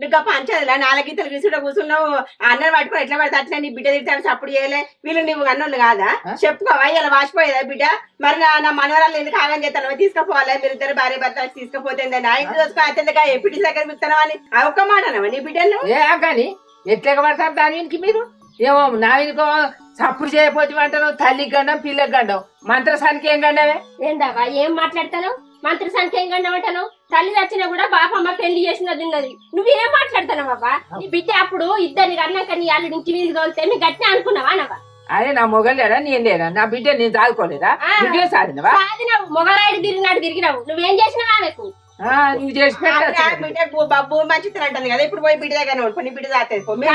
నువ్వు పంచదులా నాలుగీతలు గీసుకుంటూ కూర్చున్నావు అన్నం పట్టుకుని ఎట్లా పడితే అట్లా నీ బిడ్డ తింటాను అప్పుడు చేయలే వీళ్ళు నువ్వు అన్నోళ్ళు కాదా చెప్పుకోవా ఇలా వాసిపోయేదా బిడ్డ మరి నా మనవరాలు ఎందుకు ఆగం చేస్తాను తీసుకుపోవాలి మీరు ఇద్దరు భార్య భర్త తీసుకుపోతే నా ఇంటి చూసుకో అత్యంతగా ఎప్పుడు దగ్గర మిస్తాను అని ఆ ఒక్క మాట నీ బిడ్డను కానీ ఎట్లా పడతారు దాని వెనక్కి మీరు ఏమో నా వెనుకో సప్పుడు చేయకపోతే అంటాను తల్లికి గండం పిల్లకి గండం మంత్రసానికి ఏం గండవే ఏందావా ఏం మాట్లాడతాను మంత్రసానికి ఏం గండం అంటాను తల్లి వచ్చినా కూడా బాపమ్మ పెళ్లి చేసినది ఉన్నది నువ్వేం మాట్లాడతావు బాబా నీ బిడ్డ అప్పుడు ఇద్దరిని అన్నాక నీ వాళ్ళు ఇంటి మీద తోలితే మీ గట్టిన అనుకున్నావా నవ్వా అదే నా మొగలు లేరా నేను లేరా నా బిడ్డ నేను సాదుకోలేదా నువ్వే సాధినవా సాధినావు మొగరాయుడు తిరిగినాడు తిరిగినావు నువ్వేం చేసినావా ఆమెకు నువ్వు చేసి బిడ్డ బాబు మంచిది అంటుంది కదా ఇప్పుడు పోయి బిడ్డ దగ్గర నీ బిడ్డ తాగుతుంది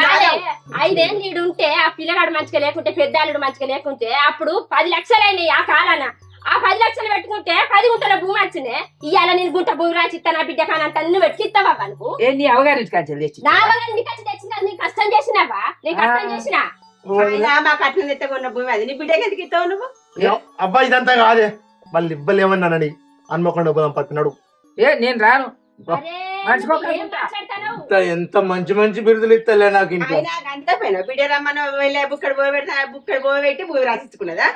5 ఏళ్ళు నీడు ఉంటే ఆ పిల్లగాడు మంచిగా లేకుంటే పెద్దాలుడు మంచిగా లేకుంటే అప్పుడు 10 లక్షలు అయినాయి ఆ కాలాన ఆ 10 లక్షలు పెట్టుకుంటే 10 గుంటల భూమి వచ్చినే ఇవాళ నేను గుంట భూమి రాసిస్తా నా బిడ్డ కానంత నువ్వు పెట్టుకిస్తావా కనుక నీ అవగారికి కంచెలు తెచ్చి నా అవగారికి వచ్చి తెచ్చినా నీ కష్టం చేసినావా నీ కష్టం చేసినా మా కట్నం ఎత్తకున్న భూమి అది నీ బిడ్డకి ఎందుకు ఇస్తావు నువ్వు అబ్బా ఇదంతా కాదే మళ్ళీ ఇవ్వలేమన్నానని హన్మకొండ పోదాం పట్టినాడు నేను రాను ఎంత మంచి మంచి బిరుదులు ఇస్తలే నాకు ఇంట్లో అంతే పోయినా బిడ్డ రమ్మను వెళ్ళే బుక్కడ పోయి పెడతా బుక్కడ పోయి పెట్టి భూమి రాసిచ్చుకున్నదా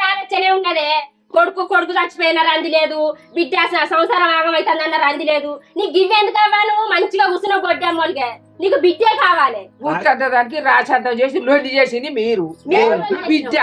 ఆలోచనే ఉన్నదే కొడుకు చచ్చిపోయినా రంది లేదు బిడ్డ సంసారం ఆగమైతుందన్న రంది లేదు నీకు గివ్వ ఎందుకు కావాలి మంచిగా కూర్చున్న గొడ్డమ్మోళ్ళకే నీకు బిడ్డే కావాలి దానికి రాశాంతం చేసి లొడ్డి చేసింది మీరు బిడ్డ